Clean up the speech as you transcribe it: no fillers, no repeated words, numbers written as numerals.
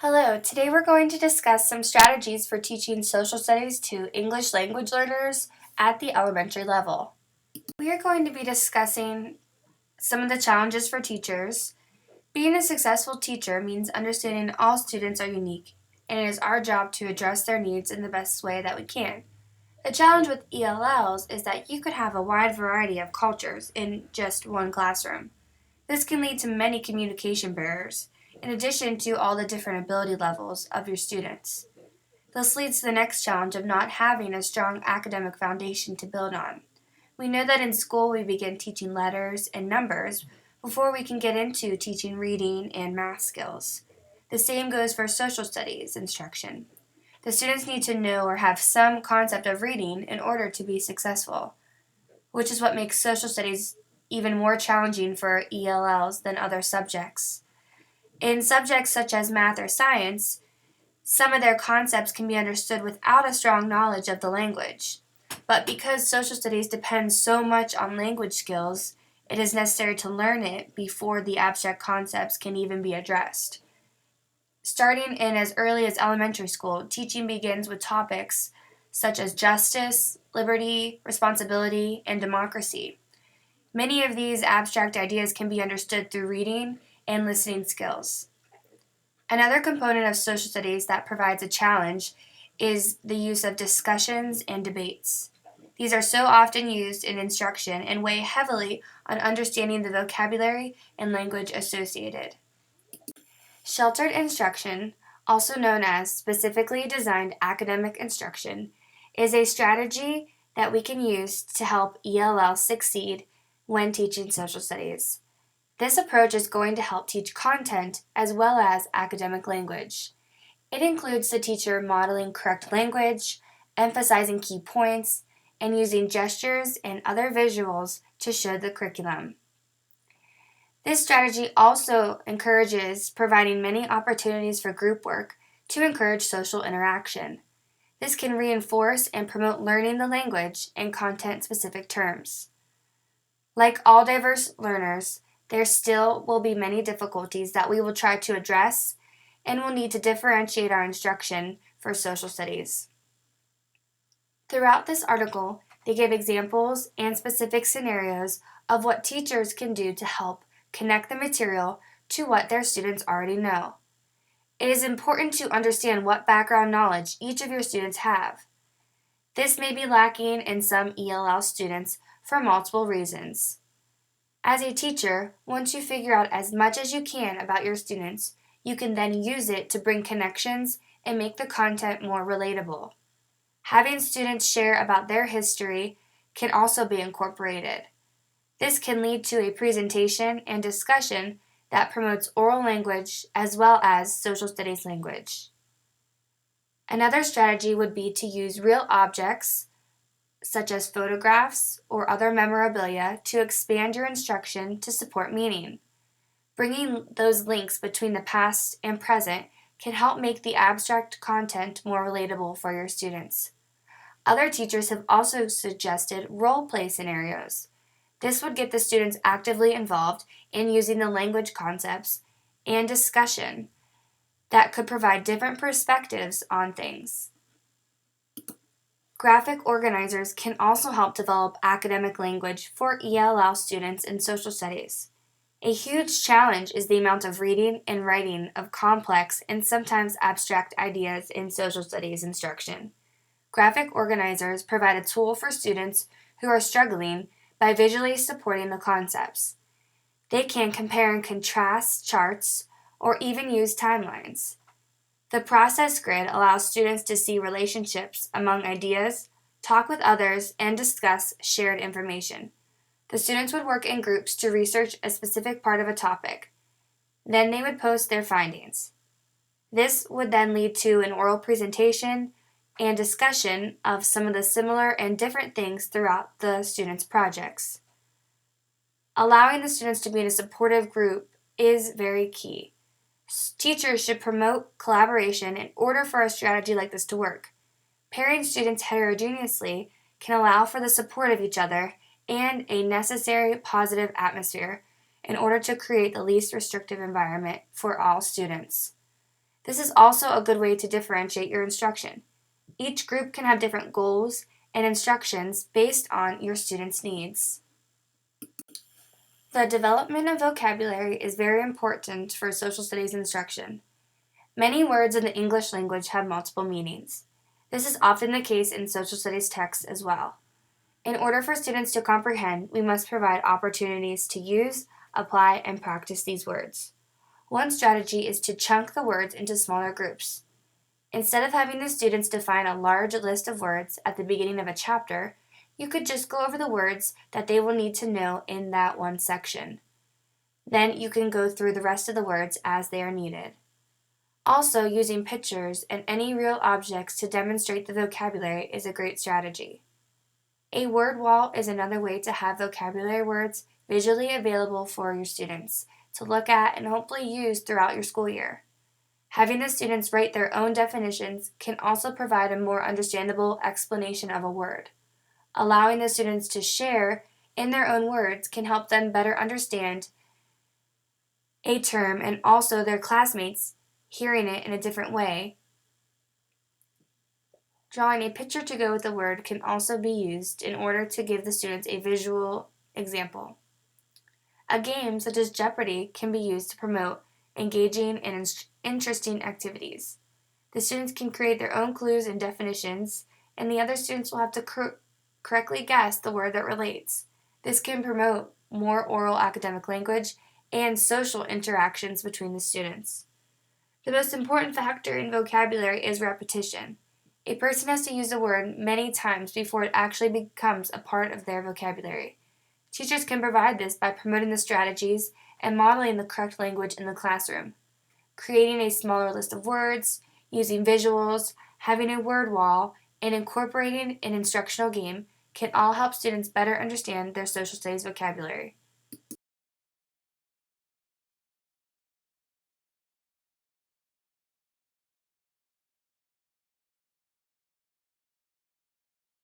Hello, today we're going to discuss some strategies for teaching social studies to English language learners at the elementary level. We are going to be discussing some of the challenges for teachers. Being a successful teacher means understanding all students are unique, and it is our job to address their needs in the best way that we can. The challenge with ELLs is that you could have a wide variety of cultures in just one classroom. This can lead to many communication barriers, in addition to all the different ability levels of your students. This leads to the next challenge of not having a strong academic foundation to build on. We know that in school we begin teaching letters and numbers before we can get into teaching reading and math skills. The same goes for social studies instruction. The students need to know or have some concept of reading in order to be successful, which is what makes social studies even more challenging for ELLs than other subjects. In subjects such as math or science, some of their concepts can be understood without a strong knowledge of the language. But because social studies depends so much on language skills, it is necessary to learn it before the abstract concepts can even be addressed. Starting in as early as elementary school, teaching begins with topics such as justice, liberty, responsibility, and democracy. Many of these abstract ideas can be understood through reading and listening skills. Another component of social studies that provides a challenge is the use of discussions and debates. These are so often used in instruction and weigh heavily on understanding the vocabulary and language associated. Sheltered instruction, also known as specifically designed academic instruction, is a strategy that we can use to help ELL succeed when teaching social studies. This approach is going to help teach content as well as academic language. It includes the teacher modeling correct language, emphasizing key points, and using gestures and other visuals to show the curriculum. This strategy also encourages providing many opportunities for group work to encourage social interaction. This can reinforce and promote learning the language in content-specific terms. Like all diverse learners, there still will be many difficulties that we will try to address and will need to differentiate our instruction for social studies. Throughout this article, they give examples and specific scenarios of what teachers can do to help connect the material to what their students already know. It is important to understand what background knowledge each of your students have. This may be lacking in some ELL students for multiple reasons. As a teacher, once you figure out as much as you can about your students, you can then use it to bring connections and make the content more relatable. Having students share about their history can also be incorporated. This can lead to a presentation and discussion that promotes oral language as well as social studies language. Another strategy would be to use real objects, such as photographs or other memorabilia, to expand your instruction to support meaning. Bringing those links between the past and present can help make the abstract content more relatable for your students. Other teachers have also suggested role play scenarios. This would get the students actively involved in using the language concepts and discussion that could provide different perspectives on things. Graphic organizers can also help develop academic language for ELL students in social studies. A huge challenge is the amount of reading and writing of complex and sometimes abstract ideas in social studies instruction. Graphic organizers provide a tool for students who are struggling by visually supporting the concepts. They can compare and contrast charts or even use timelines. The process grid allows students to see relationships among ideas, talk with others, and discuss shared information. The students would work in groups to research a specific part of a topic. Then they would post their findings. This would then lead to an oral presentation and discussion of some of the similar and different things throughout the students' projects. Allowing the students to be in a supportive group is very key. Teachers should promote collaboration in order for a strategy like this to work. Pairing students heterogeneously can allow for the support of each other and a necessary positive atmosphere in order to create the least restrictive environment for all students. This is also a good way to differentiate your instruction. Each group can have different goals and instructions based on your students' needs. The development of vocabulary is very important for social studies instruction. Many words in the English language have multiple meanings. This is often the case in social studies texts as well. In order for students to comprehend, we must provide opportunities to use, apply, and practice these words. One strategy is to chunk the words into smaller groups. Instead of having the students define a large list of words at the beginning of a chapter, you could just go over the words that they will need to know in that one section. Then you can go through the rest of the words as they are needed. Also, using pictures and any real objects to demonstrate the vocabulary is a great strategy. A word wall is another way to have vocabulary words visually available for your students to look at and hopefully use throughout your school year. Having the students write their own definitions can also provide a more understandable explanation of a word. Allowing the students to share in their own words can help them better understand a term and also their classmates hearing it in a different way. Drawing a picture to go with the word can also be used in order to give the students a visual example. A game such as Jeopardy can be used to promote engaging and interesting activities. The students can create their own clues and definitions, and the other students will have to correctly guess the word that relates. This can promote more oral academic language and social interactions between the students. The most important factor in vocabulary is repetition. A person has to use a word many times before it actually becomes a part of their vocabulary. Teachers can provide this by promoting the strategies and modeling the correct language in the classroom. Creating a smaller list of words, using visuals, having a word wall, and incorporating an instructional game can all help students better understand their social studies vocabulary.